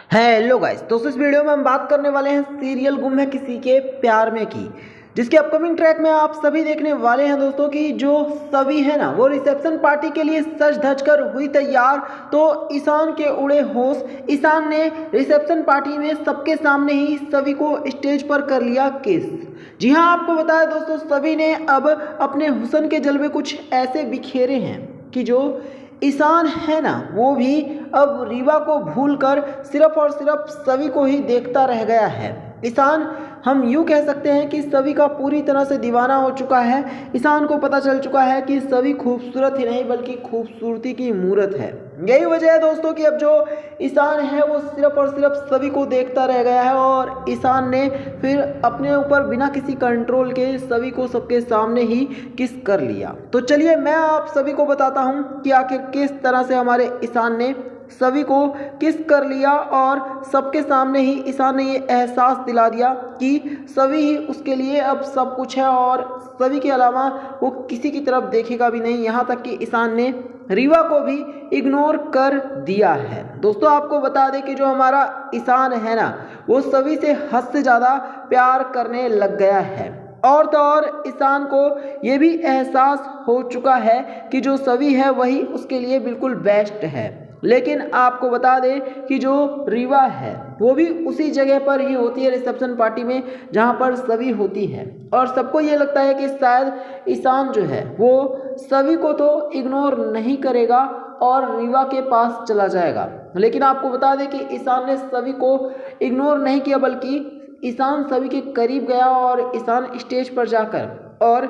Hello guys, दोस्तों इस video में हम बात करने वाले हैं सीरियल गुम है किसी के प्यार में की, जिसके अपकमिंग ट्रैक में आप सभी देखने वाले हैं दोस्तों की जो सभी है ना वो रिसेप्शन पार्टी के लिए सज धज कर हुई तैयार। तो ईशान के उड़े होश, ईशान ने रिसेप्शन पार्टी में सबके सामने ही सभी को स्टेज पर कर लिया किस। जी हाँ, आपको बताया दोस्तों, सभी ने अब अपने हुस्न के जलवे कुछ ऐसे बिखेरे हैं कि जो ईशान है ना वो भी अब रीवा को भूलकर सिर्फ और सिर्फ सभी को ही देखता रह गया है। ईशान हम यूँ कह सकते हैं कि सभी का पूरी तरह से दीवाना हो चुका है। ईशान को पता चल चुका है कि सभी खूबसूरत ही नहीं बल्कि खूबसूरती की मूरत है। यही वजह है दोस्तों कि अब जो ईशान है वो सिर्फ और सिर्फ सभी को देखता रह गया है और ईशान ने फिर अपने ऊपर बिना किसी कंट्रोल के सभी को सबके सामने ही किस कर लिया। तो चलिए मैं आप सभी को बताता हूँ कि आखिर किस तरह से हमारे ईशान ने सभी को किस कर लिया और सबके सामने ही ईशान ने ये एहसास दिला दिया कि सभी ही उसके लिए अब सब कुछ है और सभी के अलावा वो किसी की तरफ देखेगा भी नहीं। यहाँ तक कि ईशान ने रीवा को भी इग्नोर कर दिया है। दोस्तों आपको बता दें कि जो हमारा ईशान है ना वो सभी से हद से ज़्यादा प्यार करने लग गया है। और तो और ईशान को ये भी एहसास हो चुका है कि जो सभी है वही उसके लिए बिल्कुल बेस्ट है। लेकिन आपको बता दें कि जो रीवा है वो भी उसी जगह पर ही होती है रिसेप्शन पार्टी में जहाँ पर सभी होती है और सबको ये लगता है कि शायद ईशान जो है वो सभी को तो इग्नोर नहीं करेगा और रीवा के पास चला जाएगा। लेकिन आपको बता दें कि ईशान ने सभी को इग्नोर नहीं किया बल्कि ईशान सभी के करीब गया और ईशान स्टेज पर जाकर और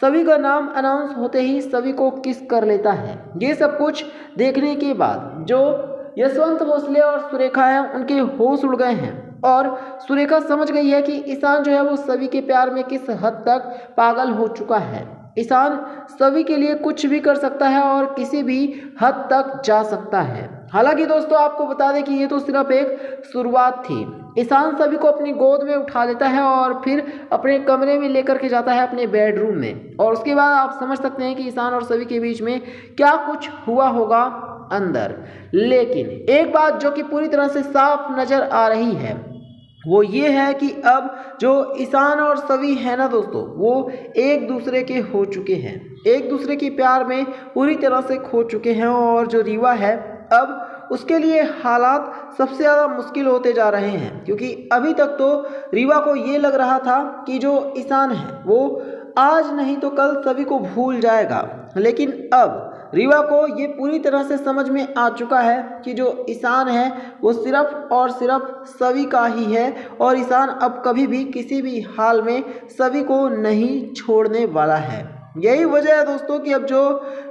सभी का नाम अनाउंस होते ही सभी को किस कर लेता है। ये सब कुछ देखने के बाद जो यशवंत भोसले और सुरेखा हैं उनके होश उड़ गए हैं और सुरेखा समझ गई है कि ईशान जो है वो सभी के प्यार में किस हद तक पागल हो चुका है। ईशान सभी के लिए कुछ भी कर सकता है और किसी भी हद तक जा सकता है। हालांकि दोस्तों आपको बता दें कि ये तो सिर्फ एक शुरुआत थी। ईशान सभी को अपनी गोद में उठा लेता है और फिर अपने कमरे में लेकर के जाता है अपने बेडरूम में और उसके बाद आप समझ सकते हैं कि ईशान और सभी के बीच में क्या कुछ हुआ होगा अंदर। लेकिन एक बात जो कि पूरी तरह से साफ नज़र आ रही है वो ये है कि अब जो ईशान और सभी है ना दोस्तों वो एक दूसरे के हो चुके हैं, एक दूसरे के प्यार में पूरी तरह से खो चुके हैं और जो रीवा है अब उसके लिए हालात सबसे ज़्यादा मुश्किल होते जा रहे हैं। क्योंकि अभी तक तो रीवा को ये लग रहा था कि जो ईशान है वो आज नहीं तो कल सभी को भूल जाएगा, लेकिन अब रीवा को ये पूरी तरह से समझ में आ चुका है कि जो ईशान है वो सिर्फ और सिर्फ सभी का ही है और ईशान अब कभी भी किसी भी हाल में सभी को नहीं छोड़ने वाला है। यही वजह है दोस्तों कि अब जो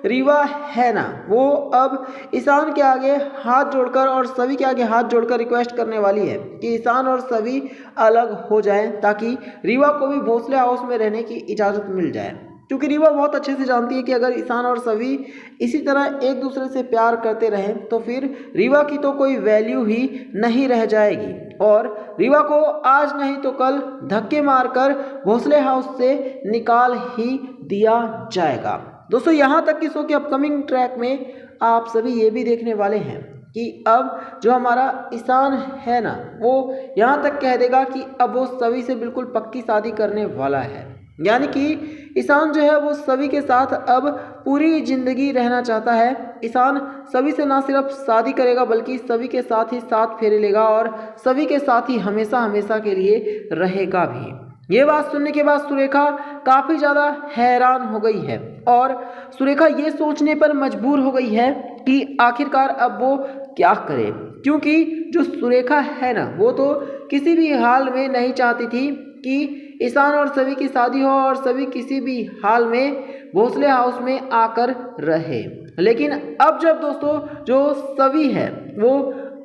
रीवा है ना वो अब ईशान के आगे हाथ जोड़कर और सभी के आगे हाथ जोड़कर रिक्वेस्ट करने वाली है कि ईशान और सभी अलग हो जाएं ताकि रीवा को भी भोसले हाउस में रहने की इजाज़त मिल जाए। क्योंकि रीवा बहुत अच्छे से जानती है कि अगर ईशान और सभी इसी तरह एक दूसरे से प्यार करते रहें तो फिर रीवा की तो कोई वैल्यू ही नहीं रह जाएगी और रीवा को आज नहीं तो कल धक्के मारकर भोसले हाउस से निकाल ही दिया जाएगा। दोस्तों यहाँ तक कि शो के अपकमिंग ट्रैक में आप सभी ये भी देखने वाले हैं कि अब जो हमारा ईशान है ना वो यहाँ तक कह देगा कि अब वो सभी से बिल्कुल पक्की शादी करने वाला है। यानी कि ईशान जो है वो सभी के साथ अब पूरी ज़िंदगी रहना चाहता है। ईशान सभी से ना सिर्फ शादी करेगा बल्कि सभी के साथ ही साथ फेरे लेगा और सभी के साथ ही हमेशा हमेशा के लिए रहेगा भी। ये बात सुनने के बाद सुरेखा काफ़ी ज़्यादा हैरान हो गई है और सुरेखा ये सोचने पर मजबूर हो गई है कि आखिरकार अब वो क्या करे। क्योंकि जो सुरेखा है ना वो तो किसी भी हाल में नहीं चाहती थी कि ईशान और सभी की शादी हो और सभी किसी भी हाल में भोसले हाउस में आकर रहे। लेकिन अब जब दोस्तों जो सभी है वो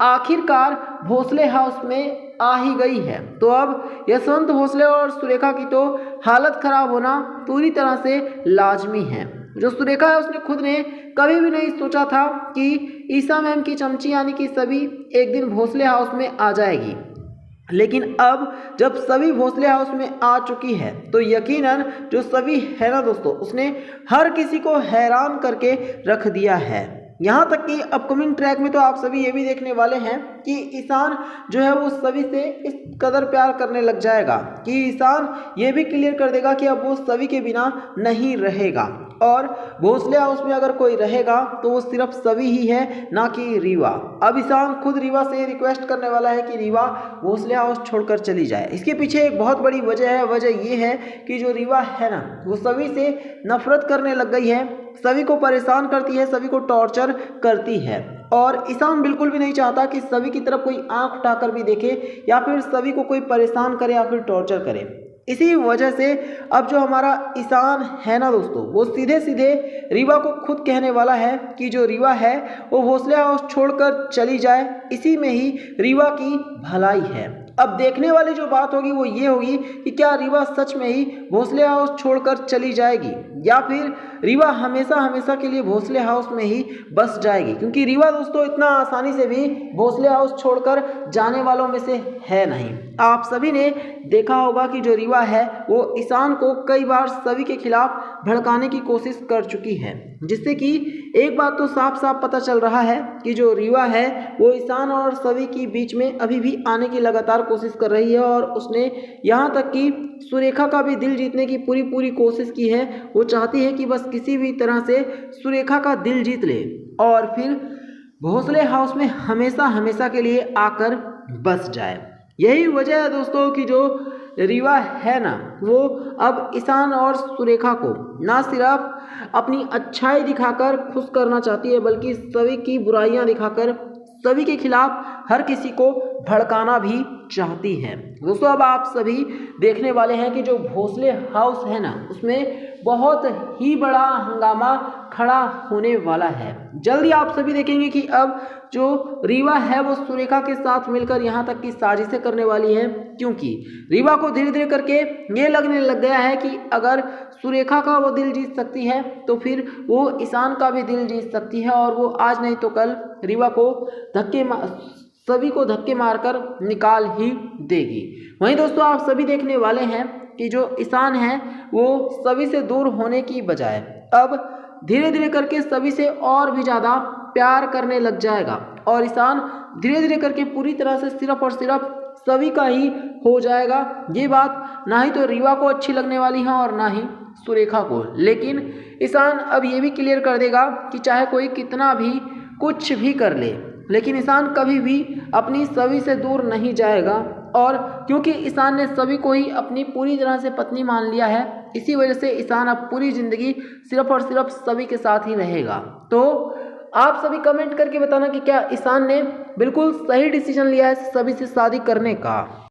आखिरकार भोसले हाउस में आ ही गई है तो अब यशवंत भोसले और सुरेखा की तो हालत खराब होना पूरी तरह से लाजमी है। जो सुरेखा है उसने खुद ने कभी भी नहीं सोचा था कि ईशा मैम की चमची यानी कि सभी एक दिन भोसले हाउस में आ जाएगी। लेकिन अब जब सभी भोसले हाउस में आ चुकी है तो यकीनन जो सभी है ना दोस्तों उसने हर किसी को हैरान करके रख दिया है। यहाँ तक कि अपकमिंग ट्रैक में तो आप सभी ये भी देखने वाले हैं कि ईशान जो है वो सभी से इस कदर प्यार करने लग जाएगा कि ईशान ये भी क्लियर कर देगा कि अब वो सभी के बिना नहीं रहेगा, और भोसले हाउस में अगर कोई रहेगा तो वो सिर्फ सभी ही है, ना कि रीवा। अब ईशान खुद रीवा से रिक्वेस्ट करने वाला है कि रीवा भोसले हाउस छोड़कर चली जाए। इसके पीछे एक बहुत बड़ी वजह है, वजह ये है कि जो रीवा है ना वो सभी से नफरत करने लग गई है, सभी को परेशान करती है, सभी को टॉर्चर करती है, और ईशान बिल्कुल भी नहीं चाहता कि सभी की तरफ कोई आंख उठाकर भी देखे या फिर सभी को कोई परेशान करे या फिर टॉर्चर करे। इसी वजह से अब जो हमारा ईशान है ना दोस्तों, वो सीधे सीधे रीवा को खुद कहने वाला है कि जो रीवा है वो भोसले हाउस छोड़कर चली जाए, इसी में ही रीवा की भलाई है। अब देखने वाली जो बात होगी वो ये होगी कि क्या रीवा सच में ही भोसले हाउस छोड़कर चली जाएगी या फिर रीवा हमेशा हमेशा के लिए भोसले हाउस में ही बस जाएगी, क्योंकि रीवा दोस्तों इतना आसानी से भी भोसले हाउस छोड़कर जाने वालों में से है नहीं। आप सभी ने देखा होगा कि जो रीवा है वो ईशान को कई बार सभी के खिलाफ भड़काने की कोशिश कर चुकी है, जिससे कि एक बात तो साफ साफ पता चल रहा है कि जो रीवा है वो ईशान और सभी के बीच में अभी भी आने की लगातार कोशिश कर रही है, और उसने यहाँ तक कि सुरेखा का भी दिल जीतने की पूरी कोशिश की है। वो चाहती है कि बस किसी भी तरह से सुरेखा का दिल जीत ले और फिर भोसले हाउस में हमेशा हमेशा के लिए आकर बस जाए। यही वजह है दोस्तों कि जो रीवा है ना वो अब ईशान और सुरेखा को ना सिर्फ अपनी अच्छाई दिखाकर खुश करना चाहती है, बल्कि सभी की बुराइयां दिखाकर सभी के खिलाफ हर किसी को भड़काना भी चाहती है। दोस्तों अब आप सभी देखने वाले हैं कि जो भोसले हाउस है ना उसमें बहुत ही बड़ा हंगामा खड़ा होने वाला है। जल्दी आप सभी देखेंगे कि अब जो रीवा है वो सुरेखा के साथ मिलकर यहाँ तक की साजिशें करने वाली है, क्योंकि रीवा को धीरे धीरे करके ये लगने लग गया है कि अगर सुरेखा का वो दिल जीत सकती है तो फिर वो ईशान का भी दिल जीत सकती है, और वो आज नहीं तो कल रीवा को सभी को धक्के मारकर निकाल ही देगी। वहीं दोस्तों आप सभी देखने वाले हैं कि जो ईशान है वो सभी से दूर होने की बजाय अब धीरे धीरे करके सभी से और भी ज़्यादा प्यार करने लग जाएगा, और ईशान धीरे धीरे करके पूरी तरह से सिर्फ और सिर्फ सभी का ही हो जाएगा। ये बात ना ही तो रीवा को अच्छी लगने वाली है और ना ही सुरेखा को, लेकिन ईशान अब ये भी क्लियर कर देगा कि चाहे कोई कितना भी कुछ भी कर ले, लेकिन ईशान कभी भी अपनी सभी से दूर नहीं जाएगा, और क्योंकि ईशान ने सभी को ही अपनी पूरी तरह से पत्नी मान लिया है, इसी वजह से ईशान अब पूरी ज़िंदगी सिर्फ और सिर्फ सभी के साथ ही रहेगा। तो आप सभी कमेंट करके बताना कि क्या ईशान ने बिल्कुल सही डिसीजन लिया है सभी से शादी करने का।